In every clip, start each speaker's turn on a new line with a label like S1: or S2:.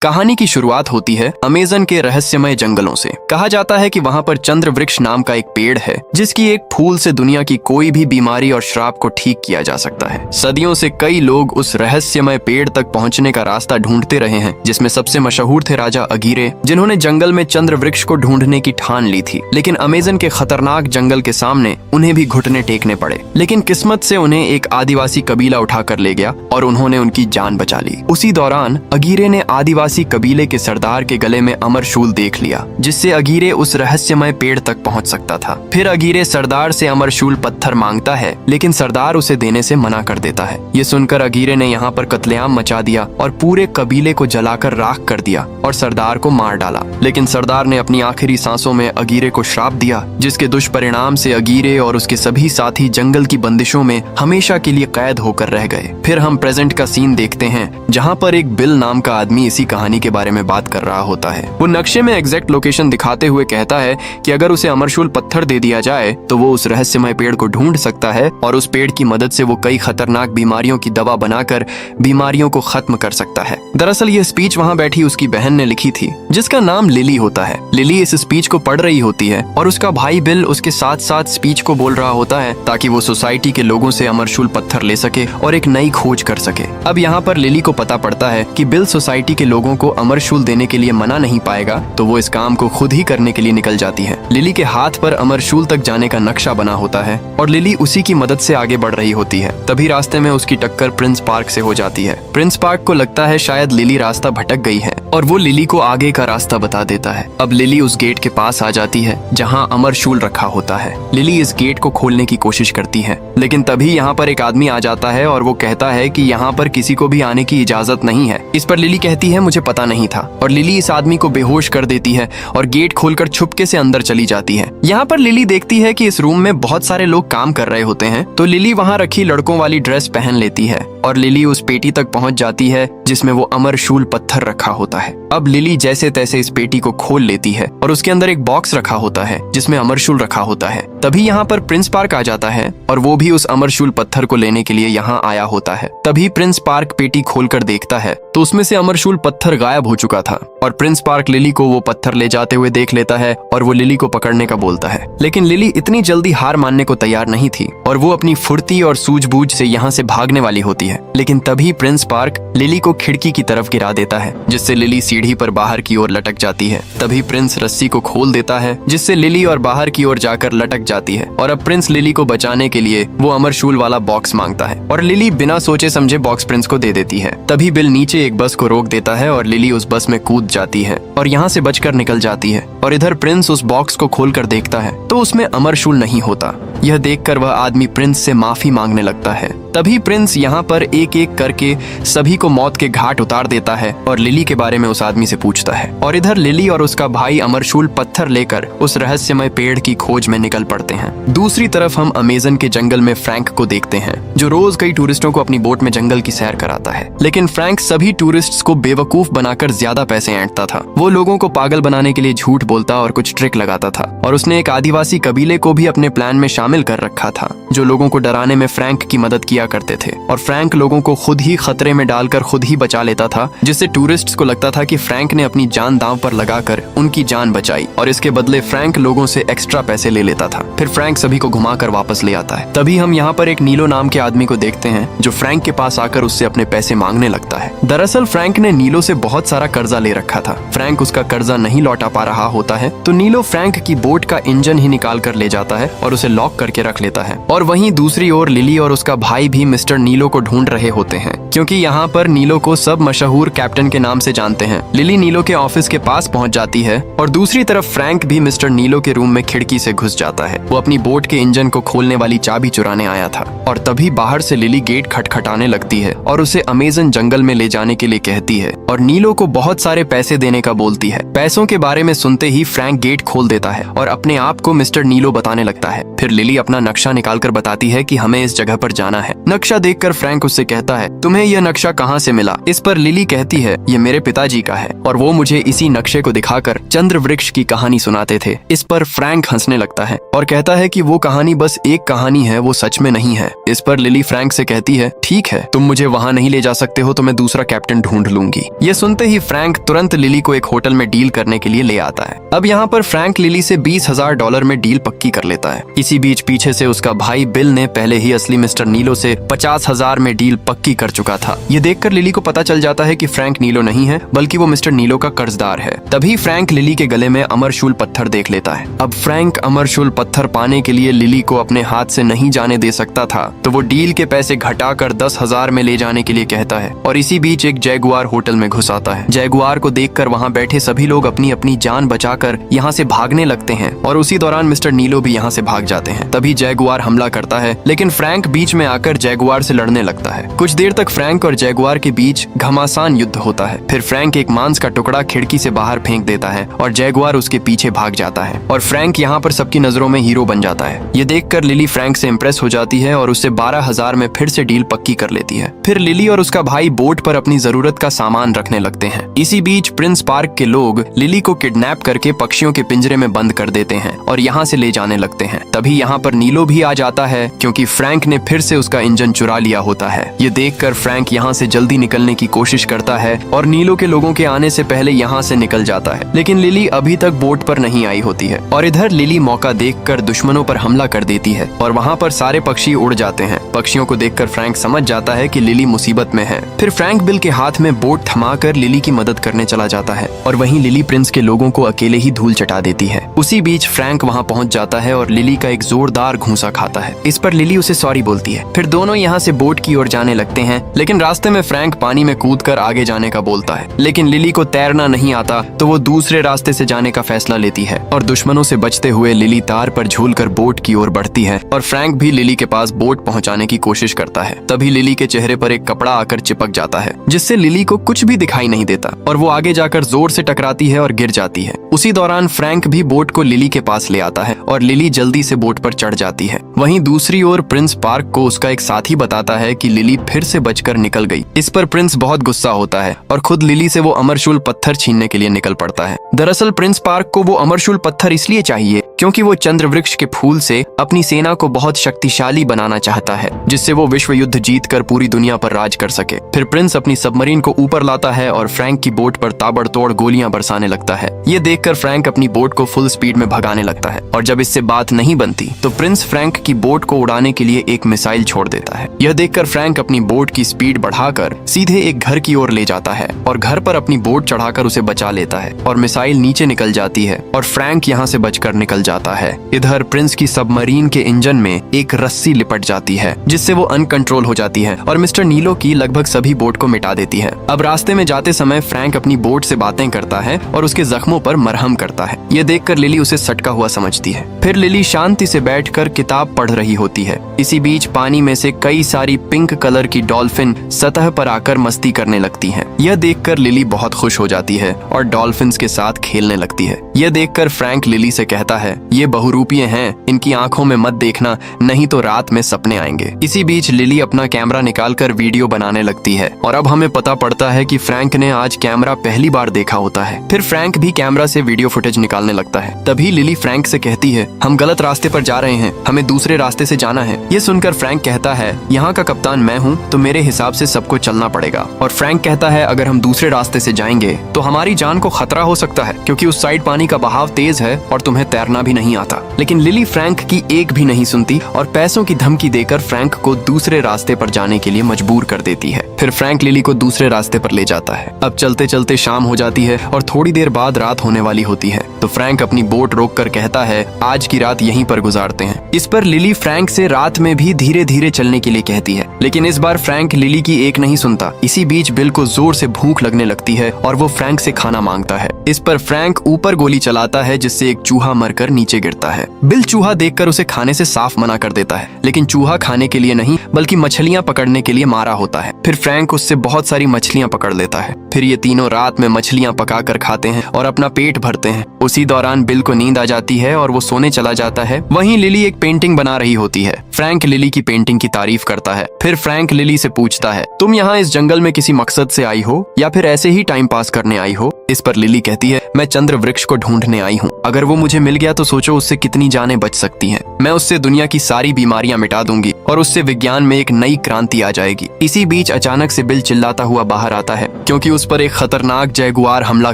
S1: कहानी की शुरुआत होती है अमेज़न के रहस्यमय जंगलों से। कहा जाता है कि वहाँ पर चंद्र वृक्ष नाम का एक पेड़ है जिसकी एक फूल से दुनिया की कोई भी बीमारी और श्राप को ठीक किया जा सकता है। सदियों से कई लोग उस रहस्यमय पेड़ तक पहुँचने का रास्ता ढूंढते रहे हैं, जिसमें सबसे मशहूर थे राजा अगीरे, जिन्होंने जंगल में चंद्र वृक्ष को ढूंढने की ठान ली थी। लेकिन अमेज़न के खतरनाक जंगल के सामने उन्हें भी घुटने टेकने पड़े। लेकिन किस्मत से उन्हें एक आदिवासी कबीला उठाकर ले गया और उन्होंने उनकी जान बचा ली। उसी दौरान अगीरे ने आदिवासी कबीले के सरदार के गले में अमर शूल देख लिया, जिससे अगीरे उस रहस्यमय पेड़ तक पहुंच सकता था। फिर अगीरे सरदार से अमर शूल पत्थर मांगता है, लेकिन सरदार उसे देने से मना कर देता है। ये सुनकर अगीरे ने यहाँ पर कत्लेआम मचा दिया और पूरे कबीले को जलाकर राख कर दिया और सरदार को मार डाला। लेकिन सरदार ने अपनी आखिरी सांसों में अगीरे को श्राप दिया, जिसके दुष्परिणाम से अगीरे और उसके सभी साथी जंगल की बंदिशों में हमेशा के लिए कैद होकर रह गए। फिर हम प्रेजेंट का सीन देखते हैं, जहाँ पर एक बिल नाम का आदमी इसी कहानी के बारे में बात कर रहा होता है। वो नक्शे में एग्जैक्ट लोकेशन दिखाते हुए कहता है कि अगर उसे अमरशूल पत्थर दे दिया जाए तो वो उस रहस्यमय पेड़ को ढूंढ सकता है और उस पेड़ की मदद से वो कई खतरनाक बीमारियों की दवा बनाकर बीमारियों को खत्म कर सकता है। दरअसल ये स्पीच वहाँ बैठी उसकी बहन ने लिखी थी, जिसका नाम लिली होता है। लिली इस स्पीच को पढ़ रही होती है और उसका भाई बिल उसके साथ साथ स्पीच को बोल रहा होता है, ताकि वो सोसाइटी के लोगों से अमरशूल पत्थर ले सके और एक नई खोज कर सके। अब यहाँ पर लिली को पता पड़ता है कि बिल सोसाइटी के लोगों को अमरशूल देने के लिए मना नहीं पाएगा, तो वो इस काम को खुद ही करने के लिए निकल जाती है। लिली के हाथ पर अमरशूल तक जाने का नक्शा बना होता है और लिली उसी की मदद से आगे बढ़ रही होती है। तभी रास्ते में उसकी टक्कर प्रिंस पार्क से हो जाती है। प्रिंस पार्क को लगता है शायद लिली रास्ता भटक गई है और वो लिली को आगे का रास्ता बता देता है। अब लिली उस गेट के पास आ जाती है जहाँ अमरशूल रखा होता है। लिली इस गेट को खोलने की कोशिश करती है, लेकिन तभी यहाँ पर एक आदमी आ जाता है और वो कहता है कि यहाँ पर किसी को भी आने की इजाजत नहीं है। इस पर लिली कहती है मुझे पता नहीं था, और लिली इस आदमी को बेहोश कर देती है और गेट खोलकर छुपके से अंदर चली जाती है। यहाँ पर लिली देखती है कि इस रूम में बहुत सारे लोग काम कर रहे होते हैं, तो लिली वहाँ रखी लड़कों वाली ड्रेस पहन लेती है और लिली उस पेटी तक पहुँच जाती है जिसमें वो अमरशूल पत्थर रखा होता है। अब लिली जैसे तैसे इस पेटी को खोल लेती है और उसके अंदर एक बॉक्स रखा होता है जिसमें अमरशूल रखा होता है। तभी यहाँ पर प्रिंस पार्क आ जाता है और वो भी उस अमरशूल पत्थर को लेने के लिए यहाँ आया होता है। तभी प्रिंस पार्क पेटी खोलकर देखता है तो उसमें से अमरशूल पत्थर गायब हो चुका था और प्रिंस पार्क लिली को वो पत्थर ले जाते हुए देख लेता है और वो लिली को पकड़ने का बोलता है। लेकिन लिली इतनी जल्दी हार मानने को तैयार नहीं थी और वो अपनी फुर्ती और सूझबूझ से यहाँ से भागने वाली होती है। लेकिन तभी प्रिंस पार्क लिली को खिड़की की तरफ गिरा देता है, जिससे लिली सीढ़ी पर बाहर की ओर लटक जाती है। तभी प्रिंस रस्सी को खोल देता है, जिससे लिली और बाहर की ओर जाकर लटक जाती है और अब प्रिंस लिली को बचाने के लिए वो अमरशूल वाला बॉक्स मांगता है और लिली बिना सोचे समझे बॉक्स प्रिंस को दे देती है। तभी बिल नीचे एक बस को रोक देता है और लिली उस बस में कूद जाती है और यहाँ से बचकर निकल जाती है। और इधर प्रिंस उस बॉक्स को खोलकर देखता है तो उसमें अमरशूल नहीं होता। यह देखकर वह आदमी प्रिंस से माफी मांगने लगता है। तभी प्रिंस यहाँ पर एक एक करके सभी को मौत के घाट उतार देता है और लिली के बारे में उस आदमी से पूछता है। और इधर लिली और उसका भाई अमरशूल पत्थर लेकर उस रहस्यमय पेड़ की खोज में निकल पड़ते हैं। दूसरी तरफ हम अमेज़न के जंगल में फ्रैंक को देखते हैं, जो रोज कई टूरिस्टों को अपनी बोट में जंगल की सैर कराता है। लेकिन फ्रैंक सभी टूरिस्ट्स को बेवकूफ बनाकर ज्यादा पैसे ऐंठता था। वो लोगों को पागल बनाने के लिए झूठ बोलता और कुछ ट्रिक लगाता था और उसने एक आदिवासी कबीले को भी अपने प्लान में शामिल कर रखा था, जो लोगों को डराने में फ्रैंक की मदद किया करते थे। और फ्रैंक लोगों को खुद ही खतरे में डालकर खुद ही बचा लेता था, जिससे टूरिस्ट्स को लगता था कि फ्रैंक ने अपनी जान दांव पर लगाकर उनकी जान बचाई और इसके बदले फ्रैंक लोगों से एक्स्ट्रा पैसे ले लेता था। फिर फ्रैंक सभी को घुमाकर वापस ले आता है। तभी हम यहाँ पर एक नीलो नाम के आदमी को देखते हैं, जो फ्रैंक के पास आकर उससे अपने पैसे मांगने लगता है। दरअसल फ्रैंक ने नीलो से बहुत सारा कर्जा ले रखा था। फ्रैंक उसका कर्जा नहीं लौटा पा रहा होता है, तो नीलो फ्रैंक की बोट का इंजन ही निकाल कर ले जाता है और उसे लॉक करके रख लेता है। और वहीं दूसरी ओर लिली और उसका भाई भी मिस्टर नीलो को ढूंढ रहे होते हैं, क्योंकि यहाँ पर नीलो को सब मशहूर कैप्टन के नाम से जानते हैं। लिली नीलो के ऑफिस के पास पहुंच जाती है और दूसरी तरफ फ्रैंक भी मिस्टर नीलो के रूम में खिड़की से घुस जाता है। वो अपनी बोट के इंजन को खोलने वाली चाबी चुराने आया था और तभी बाहर से लिली गेट खटखटाने लगती है और उसे अमेज़न जंगल में ले जाने के लिए कहती है और नीलो को बहुत सारे पैसे देने का बोलती है। पैसों के बारे में सुनते ही फ्रैंक गेट खोल देता है और अपने आप को मिस्टर नीलो बताने लगता है। फिर लिली लिली अपना नक्शा निकालकर बताती है कि हमें इस जगह पर जाना है। नक्शा देखकर फ्रैंक उससे कहता है, तुम्हें यह नक्शा कहाँ से मिला? इस पर लिली कहती है, ये मेरे पिताजी का है और वो मुझे इसी नक्शे को दिखाकर चंद्र वृक्ष की कहानी सुनाते थे। इस पर फ्रैंक हंसने लगता है और कहता है कि वो कहानी बस एक कहानी है, वो सच में नहीं है। इस पर लिली फ्रैंक से कहती है, ठीक है, तुम मुझे वहाँ नहीं ले जा सकते हो तो मैं दूसरा कैप्टन ढूंढ लूंगी। ये सुनते ही फ्रैंक तुरंत लिली को एक होटल में डील करने के लिए ले आता है। अब यहाँ पर फ्रैंक लिली से $20,000 में डील पक्की कर लेता है। इसी बीच पीछे से उसका भाई बिल ने पहले ही असली मिस्टर नीलो से 50,000 में डील पक्की कर चुका था। ये देखकर लिली को पता चल जाता है कि फ्रैंक नीलो नहीं है बल्कि वो मिस्टर नीलो का कर्जदार है। तभी फ्रैंक लिली के गले में अमरशूल पत्थर देख लेता है। अब फ्रैंक अमरशूल पत्थर पाने के लिए लिली को अपने हाथ से नहीं जाने दे सकता था, तो वो डील के पैसे घटाकर 10,000 में ले जाने के लिए कहता है और इसी बीच एक जैगुआर होटल में घुस आता है। जैगुआर को देखकर वहाँ बैठे सभी लोग अपनी अपनी जान बचाकर यहाँ से भागने लगते हैं और उसी दौरान मिस्टर नीलो भी यहाँ से भाग जाते हैं। तभी जैगुआर हमला करता है, लेकिन फ्रैंक बीच में आकर जैगुआर से लड़ने लगता है। कुछ देर तक फ्रैंक और जैगुआर के बीच घमासान युद्ध होता है। फिर फ्रैंक एक मांस का टुकड़ा खिड़की से बाहर फेंक देता है और जैगुआर उसके पीछे भाग जाता है और फ्रैंक यहाँ पर सबकी नजरों में हीरो बन जाता है। ये देखकर लिली फ्रैंक से इम्प्रेस हो जाती है और उससे 12,000 में फिर से डील पक्की कर लेती है। फिर लिली और उसका भाई बोट पर अपनी जरूरत का सामान रखने लगते हैं। इसी बीच प्रिंस पार्क के लोग लिली को किडनैप करके पक्षियों के पिंजरे में बंद कर देते हैं और यहाँ से ले जाने लगते हैं। तभी यहाँ पर नीलो भी आ जाता है क्योंकि फ्रैंक ने फिर से उसका इंजन चुरा लिया होता है। ये देखकर फ्रैंक यहाँ से जल्दी निकलने की कोशिश करता है और नीलो के लोगों के आने से पहले यहाँ से निकल जाता है, लेकिन लिली अभी तक बोट पर नहीं आई होती है और इधर लिली मौका देखकर दुश्मनों पर हमला कर देती है और वहाँ पर सारे पक्षी उड़ जाते हैं। पक्षियों को देखकर फ्रैंक समझ जाता है कि लिली मुसीबत में है। फिर फ्रैंक बिल के हाथ में बोट थमाकर लिली की मदद करने चला जाता है और वहीं लिली प्रिंस के लोगों को अकेले ही धूल चटा देती है। उसी बीच फ्रैंक वहाँ पहुँच जाता है और लिली का एक जोरदार घूंसा खाता है। इस पर लिली उसे सॉरी बोलती है। फिर दोनों यहाँ से बोट की ओर जाने लगते हैं, लेकिन रास्ते में फ्रैंक पानी में कूदकर आगे जाने का बोलता है, लेकिन लिली को तैरना नहीं आता तो वो दूसरे रास्ते से जाने का फैसला लेती है और दुश्मनों से बचते हुए लिली तार पर झूलकर बोट की ओर बढ़ती है और फ्रैंक भी लिली के पास बोट पहुंचाने की कोशिश करता है। तभी लिली के चेहरे पर एक कपड़ा आकर चिपक जाता है जिससे लिली को कुछ भी दिखाई नहीं देता और वो आगे जाकर जोर से टकराती है और गिर जाती है। उसी दौरान फ्रैंक भी बोट को लिली के पास ले आता है और लिली जल्दी से बोट पर चढ़ जाती है। वहीं दूसरी ओर प्रिंस पार्क को उसका एक साथी बताता है कि लिली फिर से बचकर निकल गई। इस पर प्रिंस बहुत गुस्सा होता है और खुद लिली से वो अमरशूल पत्थर छीनने के लिए निकल पड़ता है। दरअसल प्रिंस पार्क को वो अमरशूल पत्थर इसलिए चाहिए क्योंकि वो चंद्र वृक्ष के फूल से अपनी सेना को बहुत शक्तिशाली बनाना चाहता है, जिससे वो विश्व युद्ध जीतकर पूरी दुनिया पर राज कर सके। फिर प्रिंस अपनी सबमरीन को ऊपर लाता है और फ्रैंक की बोट पर ताबड़तोड़ गोलियां बरसाने लगता है। ये देखकर फ्रैंक अपनी बोट को फुल स्पीड में भगाने लगता है और जब इससे बात नहीं बनती तो प्रिंस फ्रैंक की बोट को उड़ाने के लिए एक मिसाइल छोड़ देता है। यह देखकर फ्रैंक अपनी बोट की स्पीड बढ़ाकर सीधे एक घर की ओर ले जाता है और घर पर अपनी बोट चढ़ाकर उसे बचा लेता है और मिसाइल नीचे निकल जाती है और फ्रैंक यहाँ से बचकर निकल जाता है। इधर प्रिंस की सबमरीन के इंजन में एक रस्सी लिपट जाती है जिससे वो अनकंट्रोल हो जाती है और मिस्टर नीलो की लगभग सभी बोट को मिटा देती है। अब रास्ते में जाते समय फ्रैंक अपनी बोट से बातें करता है और उसके जख्मों पर मरहम करता है। ये देखकर लिली उसे सटका हुआ समझती है। फिर लिली शांति से बैठकर किताब पढ़ रही होती है। इसी बीच पानी में से कई सारी पिंक कलर की डॉल्फिन सतह पर आकर मस्ती करने लगती हैं। यह देखकर लिली बहुत खुश हो जाती है और डॉल्फिन्स के साथ खेलने लगती है। यह देखकर फ्रैंक लिली से कहता है, ये बहुरूपीय हैं, इनकी आंखों में मत देखना, नहीं तो रात में सपने आएंगे। इसी बीच लिली अपना कैमरा निकालकर वीडियो बनाने लगती है और अब हमें पता पड़ता है कि फ्रैंक ने आज कैमरा पहली बार देखा होता है। फिर फ्रैंक भी कैमरा से वीडियो फुटेज निकालने लगता है। तभी लिली फ्रैंक से कहती है, हम गलत रास्ते पर जा रहे हैं, हमें दूसरे रास्ते से जाना है। ये सुनकर फ्रैंक कहता है, यहाँ का कप्तान मैं हूँ तो मेरे हिसाब से सबको चलना पड़ेगा। और फ्रैंक कहता है, अगर हम दूसरे रास्ते से जाएंगे तो हमारी जान को खतरा हो सकता है क्योंकि उस साइड पानी का बहाव तेज है और तुम्हें तैरना भी नहीं आता। लेकिन लिली फ्रैंक की एक भी नहीं सुनती और पैसों की धमकी देकर फ्रैंक को दूसरे रास्ते पर जाने के लिए मजबूर कर देती है। फिर फ्रैंक लिली को दूसरे रास्ते पर ले जाता है। अब चलते चलते शाम हो जाती है और थोड़ी देर बाद रात होने वाली होती है तो फ्रैंक अपनी बोट रोककर कहता है, आज की रात यहीं पर गुजारते हैं। इस पर लिली फ्रैंक से रात में भी धीरे धीरे चलने के लिए कहती है, लेकिन इस बार फ्रैंक लिली की एक नहीं सुनता। इसी बीच बिल को जोर से भूख लगने लगती है और वो फ्रैंक से खाना मांगता है। इस पर फ्रैंक ऊपर गोली चलाता है जिससे एक चूहा मरकर नीचे गिरता है। बिल चूहा देखकर उसे खाने से साफ मना कर देता है, लेकिन चूहा खाने के लिए नहीं बल्कि मछलियां पकड़ने के लिए मारा होता है। फिर फ्रैंक उससे बहुत सारी मछलियां पकड़ लेता है। फिर ये तीनों रात में मछलियां पकाकर खाते हैं और अपना पेट भरते हैं। उसी दौरान बिल को नींद आ जाती है और वो सोने चला जाता है। वहीं लिली एक पेंटिंग बना रही होती है। फ्रैंक लिली की पेंटिंग की तारीफ करता है। फिर फ्रैंक लिली से पूछता है, तुम यहाँ इस जंगल में किसी मकसद से आई हो या फिर ऐसे ही टाइम पास करने आई हो? इस पर लिली कहती है, मैं चंद्र वृक्ष को ढूंढने आई हूँ। अगर वो मुझे मिल गया तो सोचो उससे कितनी जानें बच सकती हैं। मैं उससे दुनिया की सारी बीमारियां मिटा दूंगी और उससे विज्ञान में एक नई क्रांति आ जाएगी। इसी बीच अचानक से बिल चिल्लाता हुआ बाहर आता है क्योंकि उस पर एक खतरनाक जैगुआर हमला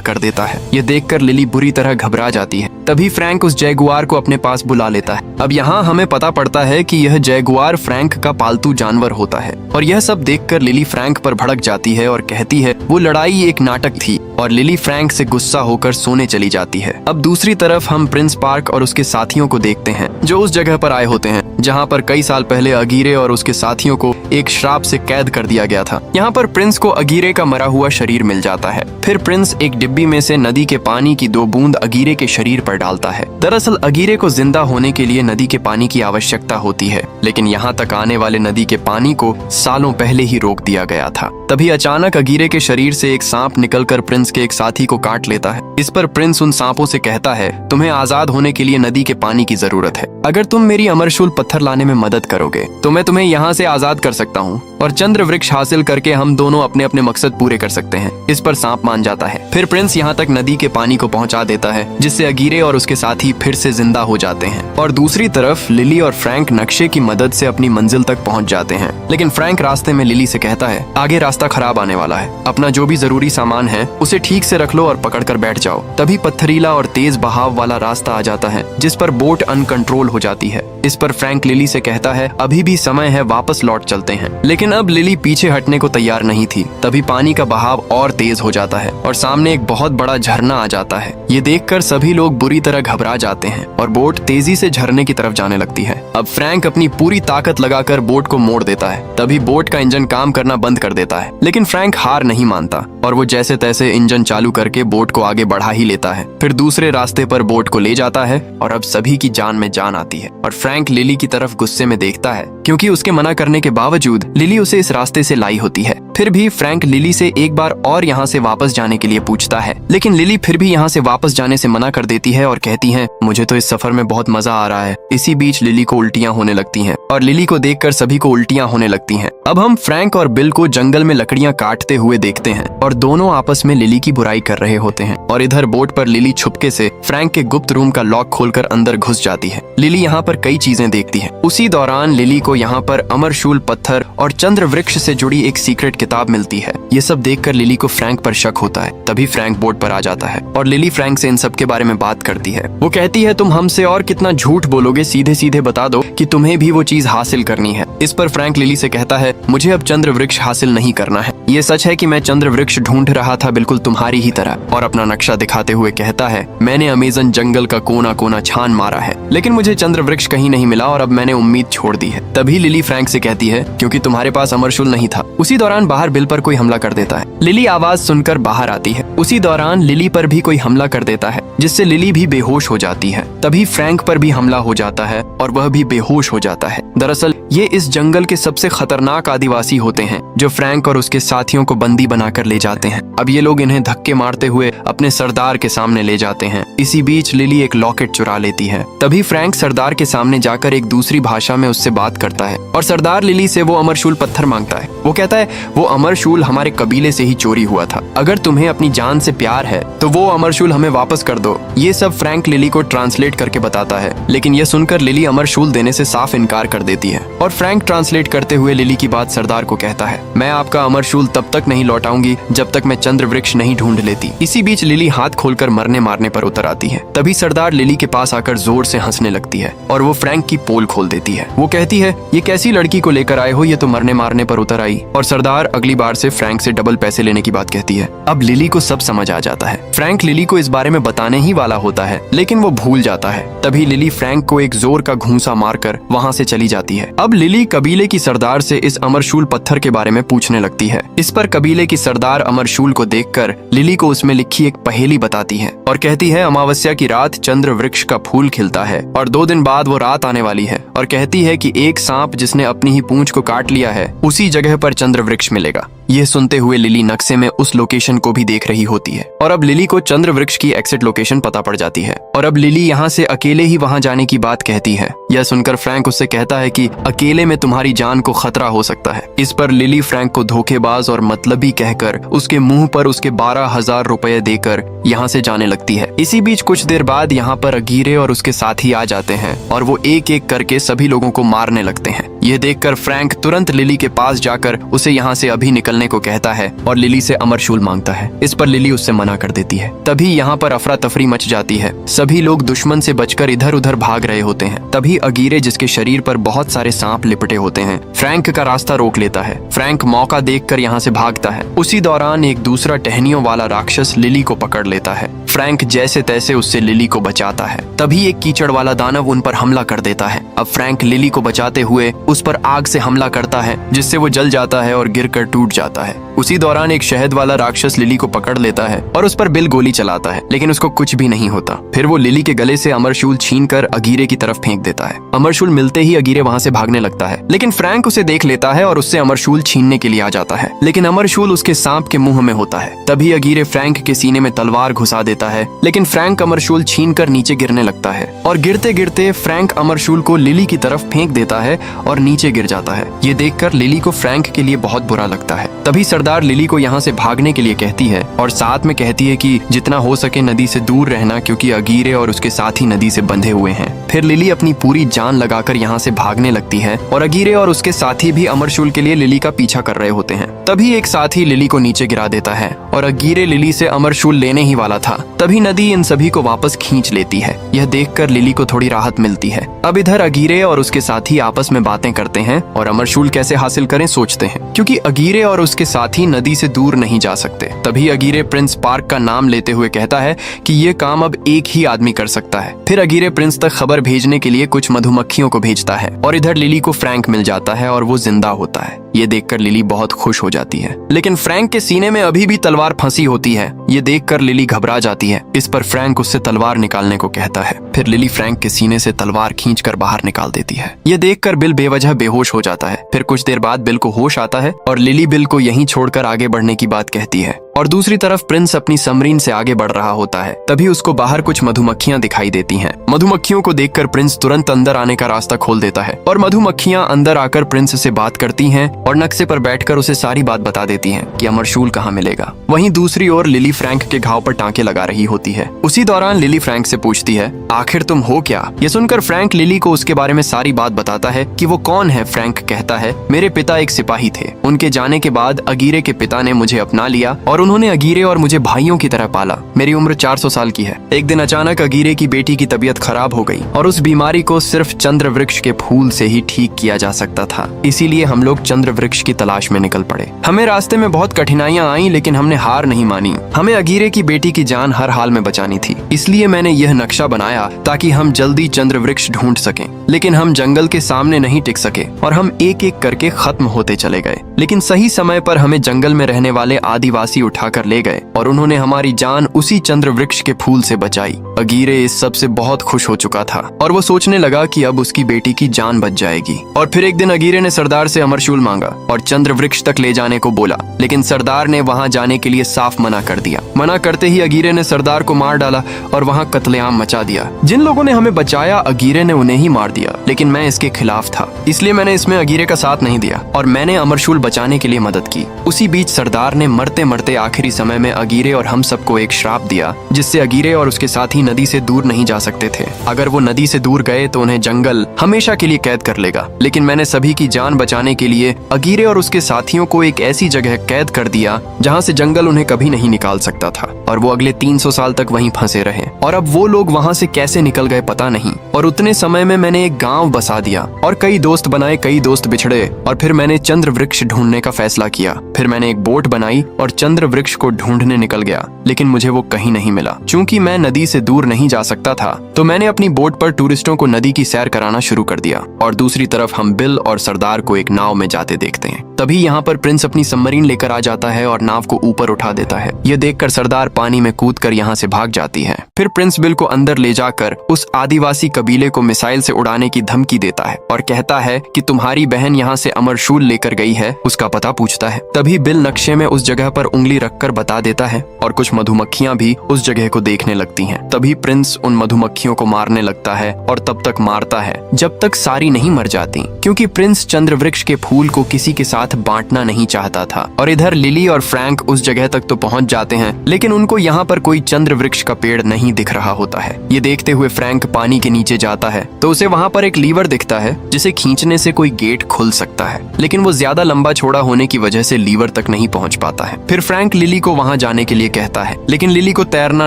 S1: कर देता है। ये देखकर लिली बुरी तरह घबरा जाती है। तभी फ्रैंक उस जैगुआर को अपने पास बुला लेता है। अब यहाँ हमें पता पड़ता है कि यह जैगुआर फ्रैंक का पालतू जानवर होता है और यह सब देखकर लिली फ्रैंक पर भड़क जाती है और कहती है वो लड़ाई एक नाटक थी और लिली फ्रैंक से गुस्सा होकर सोने चली जाती है। अब दूसरी तरफ हम प्रिंस पार्क और उसके साथियों को देखते हैं जो उस जगह पर आए होते हैं जहाँ पर कई साल पहले अगीरे और उसके साथियों को एक श्राप से कैद कर दिया गया था। यहाँ पर प्रिंस को अगीरे का मरा हुआ शरीर मिल जाता है। फिर प्रिंस एक डिब्बी में से नदी के पानी की 2 बूंद अगीरे के शरीर पर डालता है। दरअसल अगीरे को जिंदा होने के लिए नदी के पानी की आवश्यकता होती है, लेकिन यहाँ तक आने वाले नदी के पानी को सालों पहले ही रोक दिया गया था। तभी अचानक अगीरे के शरीर से एक सांप निकलकर प्रिंस के एक साथी को काट लेता है। इस पर प्रिंस उन सांपों से कहता है, तुम्हें आजाद होने के लिए नदी के पानी की जरूरत है। अगर तुम मेरी अमरशूल पत्थर लाने में मदद करोगे तो मैं तुम्हें यहाँ से आजाद कर सकता हूँ और चंद्र वृक्ष हासिल करके हम दोनों अपने अपने मकसद पूरे कर सकते हैं। इस पर सांप मान जाता है। फिर प्रिंस यहाँ तक नदी के पानी को पहुँचा देता है जिससे अगीरे और उसके साथी फिर से जिंदा हो जाते हैं। और दूसरी तरफ लिली और फ्रैंक नक्शे की मदद से अपनी मंजिल तक पहुँच जाते हैं, लेकिन फ्रैंक रास्ते में लिली से कहता है, आगे रास्ता खराब आने वाला है, अपना जो भी जरूरी सामान है उसे ठीक से रख लो और पकड़ कर बैठ जाओ। तभी पत्थरीला और तेज बहाव वाला रास्ता आ जाता है जिस पर बोट अनकंट्रोल हो जाती है। इस पर फ्रैंक लिली से कहता है, अभी भी समय है, वापस लौट चलते हैं। लेकिन अब लिली पीछे हटने को तैयार नहीं थी। तभी पानी का बहाव और तेज हो जाता है और सामने एक बहुत बड़ा झरना आ जाता है। ये देखकर सभी लोग बुरी तरह घबरा जाते हैं और बोट तेजी से झरने की तरफ जाने लगती है। अब फ्रैंक अपनी पूरी ताकत लगाकर बोट को मोड़ देता है। तभी बोट का इंजन काम करना बंद कर देता है, लेकिन फ्रैंक हार नहीं मानता और वो जैसे तैसे इंजन चालू करके बोट को आगे बढ़ा ही लेता है। फिर दूसरे रास्ते पर बोट को ले जाता है और अब सभी की जान में जान आती है और फ्रैंक लिली की तरफ गुस्से में देखता है क्योंकि उसके मना करने के बावजूद लिली उसे इस रास्ते से लाई होती है। फिर भी फ्रैंक लिली से एक बार और यहाँ से वापस जाने के लिए पूछता है, लेकिन लिली फिर भी यहाँ से वापस जाने से मना कर देती है और कहती है, मुझे तो इस सफर में बहुत मजा आ रहा है। इसी बीच लिली को उल्टियाँ होने लगती हैं और लिली को देखकर सभी को उल्टियाँ होने लगती हैं। अब हम फ्रैंक और बिल को जंगल में लकड़ियाँ काटते हुए देखते हैं और दोनों आपस में लिली की बुराई कर रहे होते हैं। और इधर बोट पर लिली छुपके से फ्रैंक के गुप्त रूम का लॉक खोलकर अंदर घुस जाती है। लिली यहाँ पर कई चीजें देखती है। उसी दौरान लिली को यहाँ पर अमरशूल पत्थर और चंद्र वृक्ष से जुड़ी एक सीक्रेट किताब मिलती है। ये सब देखकर लिली को फ्रैंक पर शक होता है। तभी फ्रैंक बोट पर आ जाता है और लिली फ्रैंक से इन सब के बारे में बात करती है। वो कहती है, तुम हमसे और कितना झूठ बोलोगे, सीधे सीधे बता दो कि तुम्हें भी वो चीज हासिल करनी है। इस पर फ्रैंक लिली से कहता है, मुझे अब चंद्र वृक्ष हासिल नहीं करना है। ये सच है कि मैं चंद्र वृक्ष ढूंढ रहा था, बिल्कुल तुम्हारी ही तरह। और अपना नक्शा दिखाते हुए कहता है, मैंने अमेज़न जंगल का कोना कोना छान मारा है, लेकिन मुझे चंद्र वृक्ष कहीं नहीं मिला और अब मैंने उम्मीद छोड़ दी है। तभी लिली फ्रैंक से कहती है, क्योंकि तुम्हारे पास अमरशूल नहीं था। उसी दौरान बाहर बिल पर कोई हमला कर देता है। लिली आवाज सुनकर बाहर आती है। उसी दौरान लिली पर भी कोई हमला कर देता है जिससे लिली भी बेहोश हो जाती है। तभी फ्रैंक पर भी हमला हो जाता है और वह भी बेहोश हो जाता है। दरअसल ये इस जंगल के सबसे खतरनाक आदिवासी होते हैं जो फ्रैंक और उसके साथियों को बंदी बनाकर ले जाते हैं। अब ये लोग इन्हें धक्के मारते हुए अपने सरदार के सामने ले जाते हैं। इसी बीच लिली एक लॉकेट चुरा लेती है। तभी फ्रैंक सरदार के सामने जाकर एक दूसरी भाषा में उससे बात करता है और सरदार लिली से वो अमरशूल पत्थर मांगता है। वो कहता है, वो अमरशूल हमारे कबीले से ही चोरी हुआ था। अगर तुम्हें अपनी जान से प्यार है तो वो अमरशूल हमें वापस कर दो। ये सब फ्रैंक लिली को ट्रांसलेट करके बताता है, लेकिन यह सुनकर लिली अमरशूल देने से साफ इनकार कर देती है। और फ्रैंक ट्रांसलेट करते हुए लिली की बात सरदार को कहता है, मैं आपका अमरशूल तब तक नहीं लौटाऊंगी जब तक मैं चंद्र वृक्ष नहीं ढूंढ लेती। इसी बीच लिली हाथ खोलकर मरने मारने पर उतर आती है। तभी सरदार लिली के पास आकर जोर से हंसने लगती है और वो फ्रैंक की पोल खोल देती है। वो कहती है, ये कैसी लड़की को लेकर आए हो, ये तो मरने मारने पर उतर आई। और सरदार अगली बार से फ्रैंक से डबल पैसे लेने की बात कहती है। अब लिली को सब समझ आ जाता है। फ्रैंक लिली को इस बारे में बताने ही वाला होता है, लेकिन वो भूल जाता है। तभी लिली फ्रैंक को एक जोर का घूंसा मारकर वहाँ से चली जाती है। अब लिली कबीले की सरदार से इस अमरशूल पत्थर के बारे में पूछने लगती है। इस पर कबीले की सरदार अमरशूल को देखकर लिली को उसमें लिखी एक पहेली बताती है और कहती है अमावस्या की रात चंद्र वृक्ष का फूल खिलता है और 2 दिन बाद वो रात आने वाली है, और कहती है कि एक सांप जिसने अपनी ही पूंछ को काट लिया है उसी जगह पर चंद्र वृक्ष मिलेगा। यह सुनते हुए लिली नक्शे में उस लोकेशन को भी देख रही होती है और अब लिली को चंद्र वृक्ष की एग्जिट लोकेशन पता पड़ जाती है और अब लिली यहाँ से अकेले ही वहाँ जाने की बात कहती है। यह सुनकर फ्रैंक उससे कहता है कि अकेले में तुम्हारी जान को खतरा हो सकता है। इस पर लिली फ्रैंक को धोखेबाज और मतलबी कहकर उसके मुंह पर उसके 12,000 रुपए देकर यहाँ से जाने लगती है। इसी बीच कुछ देर बाद यहाँ पर अगीरे और उसके साथी आ जाते हैं और वो एक एक करके सभी लोगों को मारने लगते हैं। यह देखकर फ्रैंक तुरंत लिली के पास जाकर उसे यहाँ से अभी निकलने को कहता है और लिली से अमरशूल मांगता है। इस पर लिली उससे मना कर देती है। तभी यहाँ पर अफरा तफरी मच जाती है। सभी लोग दुश्मन से बचकर इधर उधर भाग रहे होते हैं। तभी अगीरे जिसके शरीर पर बहुत सारे सांप लिपटे होते हैं फ्रैंक का रास्ता रोक लेता है। फ्रैंक मौका देखकर यहाँ से भागता है। उसी दौरान एक दूसरा टहनियों वाला राक्षस लिली को पकड़ लेता है। फ्रैंक जैसे तैसे उससे लिली को बचाता है। तभी एक कीचड़ वाला दानव उन पर हमला कर देता है। अब फ्रैंक लिली को बचाते हुए उस पर आग से हमला करता है जिससे वो जल जाता है और गिरकर टूट जाता है। उसी दौरान एक शहद वाला राक्षस लिली को पकड़ लेता है और उस पर बिल गोली चलाता है, लेकिन उसको कुछ भी नहीं होता। फिर वो लिली के गले से अमरशूल छीनकर अगीरे की तरफ फेंक देता है। अमरशूल मिलते ही अगीरे वहाँ से भागने लगता है, लेकिन फ्रैंक उसे देख लेता है और उससे अमरशूल छीनने के लिए आ जाता है, लेकिन अमरशूल उसके सांप के मुंह में होता है। तभी अगीरे फ्रैंक के सीने में तलवार घुसा देता है, लेकिन फ्रैंक अमरशूल छीनकर नीचे गिरने लगता है और गिरते गिरते फ्रैंक अमरशूल को लिली की तरफ फेंक देता है और नीचे गिर जाता है। ये देखकर लिली को फ्रैंक के लिए बहुत बुरा लगता है। तभी सरदार लिली को यहाँ से भागने के लिए कहती है और साथ में कहती है कि जितना हो सके नदी से दूर रहना, क्योंकि अगीरे और उसके साथी नदी से बंधे हुए हैं। फिर लिली अपनी पूरी जान लगाकर यहाँ से भागने लगती है और अगीरे और उसके साथी भी अमरशूल के लिए लिली का पीछा कर रहे होते हैं। तभी एक साथी लिली को नीचे गिरा देता है और अगीरे लिली से अमरशूल लेने ही वाला था। तभी नदी इन सभी को वापस खींच लेती है। यह देखकर लिली को थोड़ी राहत मिलती है। अब इधर अगीरे और उसके साथी आपस में बातें करते हैं और अमरशूल कैसे हासिल करें सोचते हैं, क्योंकि अगीरे और उसके साथी नदी से दूर नहीं जा सकते। तभी अगीरे प्रिंस पार्क का नाम लेते हुए कहता है कि ये काम अब एक ही आदमी कर सकता है। फिर अगीरे प्रिंस तक खबर भेजने के लिए कुछ मधुमक्खियों को भेजता है और इधर लिली को फ्रैंक मिल जाता है और वो जिंदा होता है। ये देखकर लिली बहुत खुश हो जाती है, लेकिन फ्रैंक के सीने में अभी भी तलवार फंसी होती है। ये देखकर लिली घबरा जाती है। इस पर फ्रैंक उससे तलवार निकालने को कहता है। फिर लिली फ्रैंक के सीने से तलवार खींचकर बाहर निकाल देती है। ये देखकर बिल बेवजह बेहोश हो जाता है। फिर कुछ देर बाद बिल को होश आता है और लिली बिल को यहीं छोड़कर आगे बढ़ने की बात कहती है और दूसरी तरफ प्रिंस अपनी समरीन से आगे बढ़ रहा होता है। तभी उसको बाहर कुछ मधुमक्खियां दिखाई देती हैं। मधुमक्खियों को देखकर प्रिंस तुरंत अंदर आने का रास्ता खोल देता है और मधुमक्खियां अंदर आकर प्रिंस से बात करती हैं और नक्शे पर बैठकर उसे सारी बात बता देती हैं कि अमरशूल कहाँ मिलेगा। वहीं दूसरी ओर लिली फ्रैंक के घाव पर टांके लगा रही होती है। उसी दौरान लिली फ्रैंक से पूछती है, आखिर तुम हो क्या? ये सुनकर फ्रैंक लिली को उसके बारे में सारी बात बताता है कि वो कौन है। फ्रैंक कहता है, मेरे पिता एक सिपाही थे। उनके जाने के बाद अगीरे के पिता ने मुझे अपना लिया और उन्होंने अगीरे और मुझे भाइयों की तरह पाला। मेरी उम्र 400 साल की है। एक दिन अचानक अगीरे की बेटी की तबीयत खराब हो गई और उस बीमारी को सिर्फ चंद्र वृक्ष के फूल से ही ठीक किया जा सकता था। इसीलिए हम लोग चंद्र वृक्ष की तलाश में निकल पड़े। हमें रास्ते में बहुत कठिनाइयां आई, लेकिन हमने हार नहीं मानी। हमें अगीरे की बेटी की जान हर हाल में बचानी थी। इसलिए मैंने यह नक्शा बनाया ताकि हम जल्दी चंद्र वृक्ष ढूंढ सकें। लेकिन हम जंगल के सामने नहीं टिक सके और हम एक एक करके खत्म होते चले गए। लेकिन सही समय पर हमें जंगल में रहने वाले आदिवासी उठाकर ले गए और उन्होंने हमारी जान उसी चंद्र वृक्ष के फूल से बचाई। अगीरे इस सब से बहुत खुश हो चुका था और वो सोचने लगा कि अब उसकी बेटी की जान बच जाएगी। और फिर एक दिन अगीरे ने सरदार से अमरशूल मांगा और चंद्र वृक्ष तक ले जाने को बोला, लेकिन सरदार ने वहाँ जाने के लिए साफ मना कर दिया। मना करते ही अगीरे ने सरदार को मार डाला और वहाँ कत्लेआम मचा दिया। जिन लोगों ने हमें बचाया अगीरे ने उन्हें ही मार दिया, लेकिन मैं इसके खिलाफ था, इसलिए मैंने इसमें अगीरे का साथ नहीं दिया और मैंने अमरशूल बचाने के लिए मदद की। उसी बीच सरदार ने मरते मरते आखिरी समय में अगीरे और हम सबको एक श्राप दिया, जिससे अगीरे और उसके साथी नदी से दूर नहीं जा सकते थे। अगर वो नदी से दूर गए तो उन्हें जंगल हमेशा के लिए कैद कर लेगा। लेकिन मैंने सभी की जान बचाने के लिए अगीरे और उसके साथियों को एक ऐसी जगह कैद कर दिया जहाँ से जंगल उन्हें कभी नहीं निकाल सकता था और वो अगले 300 साल तक वहीं फंसे रहे। और अब वो लोग वहाँ से कैसे निकल गए पता नहीं। और उतने समय में मैंने एक गाँव बसा दिया और कई दोस्त बनाए, कई दोस्त बिछड़े और फिर मैंने चंद्र वृक्ष ढूंढ ढूंढने का फैसला किया। फिर मैंने एक बोट बनाई और चंद्र वृक्ष को ढूंढने निकल गया, लेकिन मुझे वो कहीं नहीं मिला। चूंकि मैं नदी से दूर नहीं जा सकता था, तो मैंने अपनी बोट पर टूरिस्टों को नदी की सैर कराना शुरू कर दिया और दूसरी तरफ हम बिल और सरदार को एक नाव में जाते देखते हैं। तभी यहाँ पर प्रिंस अपनी सबमरीन लेकर आ जाता है और नाव को ऊपर उठा देता है। यह देखकर सरदार पानी में कूदकर यहाँ से भाग जाती है। फिर प्रिंस बिल को अंदर ले जाकर उस आदिवासी कबीले को मिसाइल से उड़ाने की धमकी देता है और कहता है कि तुम्हारी बहन यहाँ से अमरशूल लेकर गई है, उसका पता पूछता है। तभी बिल नक्शे में उस जगह पर उंगली रखकर बता देता है और कुछ मधुमक्खियां भी उस जगह को देखने लगती हैं। तभी प्रिंस उन मधुमक्खियों को मारने लगता है और तब तक मारता है जब तक सारी नहीं मर जाती, क्योंकि प्रिंस चंद्रवृक्ष के फूल को किसी के साथ बांटना नहीं चाहता था। और इधर लिली और फ्रैंक उस जगह तक तो पहुंच जाते हैं, लेकिन उनको यहाँ पर कोई चंद्रवृक्ष का पेड़ नहीं दिख रहा होता है। ये देखते हुए फ्रैंक पानी के नीचे जाता है तो उसे वहाँ पर एक लीवर दिखता है जिसे खींचने से कोई गेट खुल सकता है, लेकिन वो ज्यादा लंबा चौड़ा होने की वजह से लीवर तक नहीं पहुंच पाता है। फिर फ्रैंक लिली को वहां जाने के लिए कहता है, लेकिन लिली को तैरना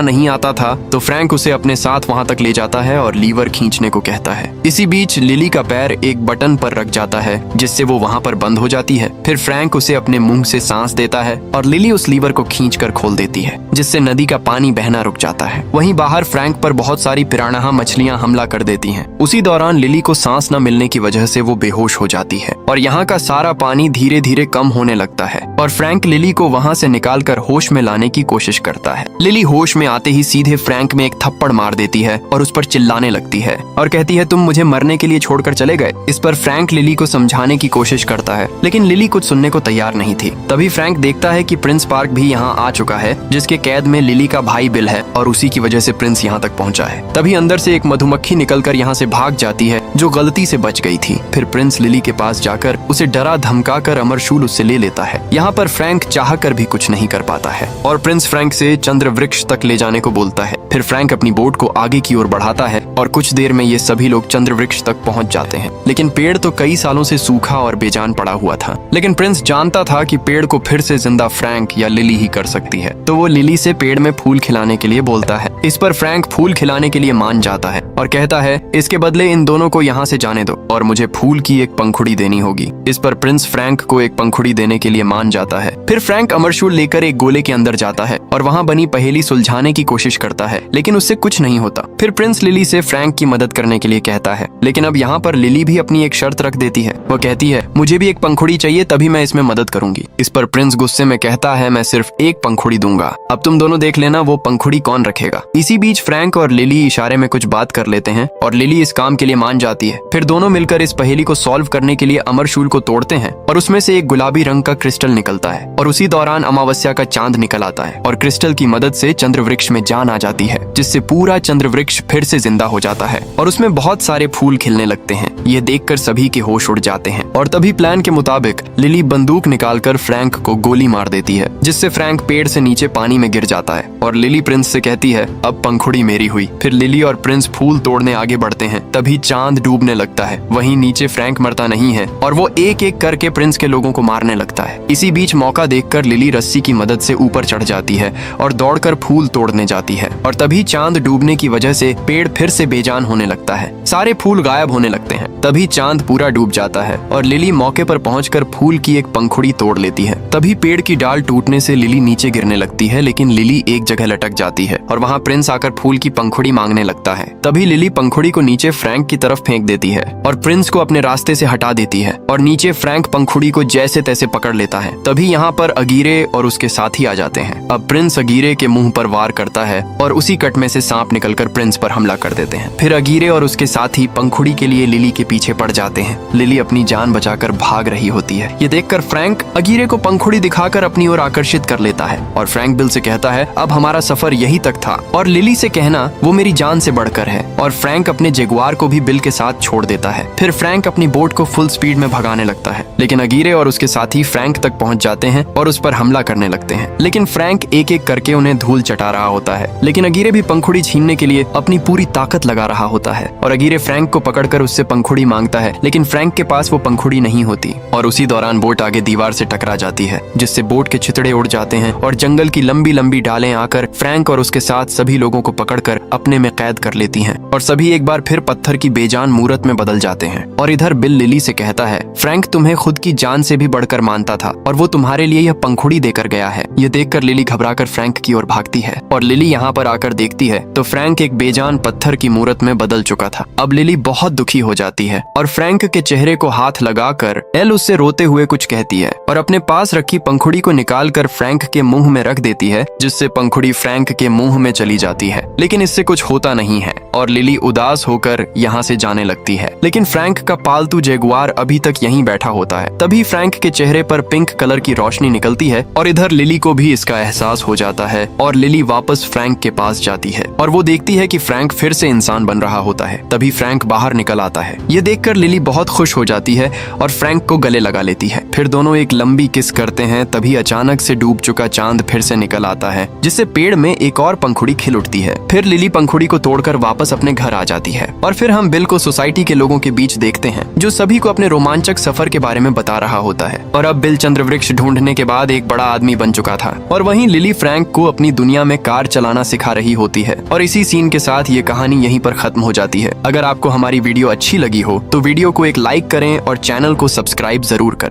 S1: नहीं आता था, तो फ्रैंक उसे अपने साथ वहां तक ले जाता है और लीवर खींचने को कहता है। इसी बीच लिली का पैर एक बटन पर रख जाता है जिससे वो वहां पर बंद हो जाती है। फिर फ्रैंक उसे अपने मुंह से सांस देता है और लिली उस लीवर को खींचकर खोल देती है, जिससे नदी का पानी बहना रुक जाता है। वहीं बाहर फ्रैंक पर बहुत सारी पिरान्हा मछलियां हमला कर देती हैं। उसी दौरान लिली को सांस न मिलने की वजह से वो बेहोश हो जाती है और यहाँ का सारा पानी धीरे धीरे कम होने लगता है और फ्रैंक लिली को वहाँ से निकालकर होश में लाने की कोशिश करता है। लिली होश में आते ही सीधे फ्रैंक में एक थप्पड़ मार देती है और उस पर चिल्लाने लगती है और कहती है, तुम मुझे मरने के लिए छोड़कर चले गए। इस पर फ्रैंक लिली को समझाने की कोशिश करता है, लेकिन लिली कुछ सुनने को तैयार नहीं थी। तभी फ्रैंक देखता है कि प्रिंस पार्क भी यहाँ आ चुका है, जिसके कैद में लिली का भाई बिल है और उसी की वजह से प्रिंस यहाँ तक पहुँचा है। तभी अंदर से एक मधुमक्खी निकलकर यहाँ से भाग जाती है जो गलती से बच गई थी। फिर प्रिंस लिली के पास जाकर उसे डरा धमकाकर अमरशूल उससे ले लेता है। यहाँ पर फ्रैंक चाहकर भी कुछ नहीं कर पाता है और प्रिंस फ्रैंक से चंद्रवृक्ष तक ले जाने को बोलता है। फिर फ्रैंक अपनी बोट को आगे की ओर बढ़ाता है और कुछ देर में ये सभी लोग चंद्रवृक्ष तक पहुंच जाते हैं, लेकिन पेड़ तो कई सालों से सूखा और बेजान पड़ा हुआ था। लेकिन प्रिंस जानता था कि पेड़ को फिर से जिंदा फ्रैंक या लिली ही कर सकती है, तो वो लिली से पेड़ में फूल खिलाने के लिए बोलता है। इस पर फ्रैंक फूल खिलाने के लिए मान जाता है और कहता है, इसके बदले इन दोनों को यहाँ से जाने दो और मुझे फूल की एक पंखुड़ी देनी होगी। इस पर प्रिंस फ्रैंक को एक पंखुड़ी देने के लिए मान जाता है। फिर फ्रैंक अमरशूल लेकर एक गोले के अंदर जाता है और वहाँ बनी पहेली सुलझाने की कोशिश करता है, लेकिन उससे कुछ नहीं होता। फिर प्रिंस लिली से फ्रैंक की मदद करने के लिए कहता है, लेकिन अब यहाँ पर लिली भी अपनी एक शर्त रख देती है। वो कहती है, मुझे भी एक पंखुड़ी चाहिए, तभी मैं इसमें मदद करूंगी। इस पर प्रिंस गुस्से में कहता है, मैं सिर्फ एक पंखुड़ी दूंगा, अब तुम दोनों देख लेना वो पंखुड़ी कौन रखेगा। इसी बीच फ्रैंक और लिली इशारे में कुछ बात कर लेते हैं और लिली इस काम के लिए मान जाती है। फिर दोनों मिलकर इस पहेली को सॉल्व करने के लिए अमरशूल को तोड़ते हैं और उसमें से एक गुलाबी रंग का क्रिस्टल निकलता है और उसी दौरान अमावस्या का चांद निकल आता है और क्रिस्टल की मदद से चंद्रवृक्ष में जान आ जाती है, जिससे पूरा चंद्रवृक्ष फिर से जिंदा हो जाता है और उसमें बहुत सारे फूल खिलने लगते हैं। ये देखकर सभी के होश उड़ जाते हैं और तभी प्लान के मुताबिक लिली बंदूक निकालकर फ्रैंक को गोली मार देती है, जिससे फ्रैंक पेड़ से नीचे पानी में गिर जाता है और लिली प्रिंस से कहती है, अब पंखुड़ी मेरी हुई। फिर लिली और प्रिंस फूल तोड़ने आगे बढ़ते हैं। तभी चांद डूबने लगता है। वहीं नीचे फ्रैंक मरता नहीं है और वो एक एक करके प्रिंस के लोगों को मारने लगता है। इसी बीच मौका देखकर लिली रस्सी की मदद से ऊपर चढ़ जाती है और दौड़कर फूल तोड़ने जाती है और तभी चांद डूबने की वजह से पेड़ फिर से बेजान होने लगता है। सारे फूल गायब होने लगते हैं। तभी चांद पूरा डूब जाता है और लिली मौके पर पहुंचकर फूल की एक पंखुड़ी तोड़ लेती है। तभी पेड़ की डाल टूटने से लिली नीचे गिरने लगती है, लेकिन लिली एक जगह लटक जाती है और वहाँ प्रिंस आकर फूल की पंखुड़ी मांगने लगता है। तभी लिली पंखुड़ी को नीचे फ्रैंक की तरफ फेंक देती है और प्रिंस को अपने रास्ते से हटा देती है और नीचे फ्रैंक पंखुड़ी को जैसे तैसे पकड़ लेता है। तभी यहाँ पर अगीरे और उसके साथी आ जाते हैं। अब प्रिंस अगीरे के मुंह पर वार करता है और उसी कट में से सांप निकलकर प्रिंस पर हमला कर देते हैं। फिर अगीरे और उसके साथी पंखुड़ी के लिए लिली के पीछे पड़ जाते हैं। लिली अपनी जान बचाकर भाग रही होती है। ये देखकर फ्रैंक अगीरे को पंखुड़ी दिखाकर अपनी ओर आकर्षित कर लेता है और फ्रैंक बिल से कहता है, अब हमारा सफर यही तक था और लिली से कहना वो मेरी जान से बढ़कर है। और फ्रैंक अपने जगुआर को भी बिल के साथ छोड़ देता है। फिर फ्रैंक अपनी बोट को फुल स्पीड में भगाने लगता है, लेकिन अगीरे और उसके साथी फ्रैंक तक पहुंच जाते हैं और उस पर हमला करने लगते हैं। लेकिन फ्रैंक एक एक करके उन्हें धूल चटा रहा होता है, लेकिन अगीरे भी पंखुड़ी छीनने के लिए अपनी पूरी ताकत लगा रहा होता है और अगीरे फ्रैंक को पकड़कर उससे पंखुड़ी मांगता है, लेकिन फ्रैंक के पास वो पंखुड़ी नहीं होती और उसी दौरान बोट आगे दीवार से टकरा जाती है, जिससे बोट के छितड़े उड़ जाते हैं और जंगल की लंबी लंबी डालें आकर फ्रैंक और उसके साथ सभी लोगों को पकड़कर अपने में कैद कर लेती हैं और सभी एक बार फिर पत्थर की बेजान मूरत में बदल जाते हैं। और इधर बिल लिली से कहता है, फ्रैंक तुम्हें खुद की जान जान से भी बढ़कर मानता था और वो तुम्हारे लिए यह पंखुड़ी देकर गया है। ये देखकर लिली घबराकर फ्रैंक की ओर भागती है और लिली यहाँ पर आकर देखती है तो फ्रैंक एक बेजान पत्थर की मूरत में बदल चुका था। अब लिली बहुत दुखी हो जाती है और फ्रैंक के चेहरे को हाथ लगाकर एल उससे रोते हुए कुछ कहती है और अपने पास रखी पंखुड़ी को निकालकर फ्रैंक के मुंह में रख देती है, जिससे पंखुड़ी फ्रैंक के मुंह में चली जाती है। लेकिन इससे कुछ होता नहीं है और लिली उदास होकर यहाँ से जाने लगती है। लेकिन फ्रैंक का पालतू जगुआर अभी तक यहीं बैठा होता है। तभी फ्रैंक के चेहरे पर पिंक कलर की रोशनी निकलती है और इधर लिली को भी इसका एहसास हो जाता है और लिली वापस फ्रैंक के पास जाती है और वो देखती है कि फ्रैंक फिर से इंसान बन रहा होता है। तभी फ्रैंक बाहर निकल आता है। ये देखकर लिली बहुत खुश हो जाती है और फ्रैंक को गले लगा लेती है। फिर दोनों एक लंबी किस करते हैं। तभी अचानक से डूब चुका चांद फिर से निकल आता है, जिससे पेड़ में एक और पंखुड़ी खिल उठती है। फिर लिली पंखुड़ी को तोड़कर वापस अपने घर आ जाती है और फिर हम बिल को सोसाइटी के लोगों के बीच देखते हैं, जो सभी को अपने रोमांचक सफर के बारे में बता रहा होता है। और अब बिल चंद्रवृक्ष ढूंढने के बाद एक बड़ा आदमी बन चुका था और वहीं लिली फ्रैंक को अपनी दुनिया में कार चलाना सिखा रही होती है। और इसी सीन के साथ ये कहानी यहीं पर खत्म हो जाती है। अगर आपको हमारी वीडियो अच्छी लगी हो तो वीडियो को एक लाइक करें और चैनल को सब्सक्राइब जरूर करें।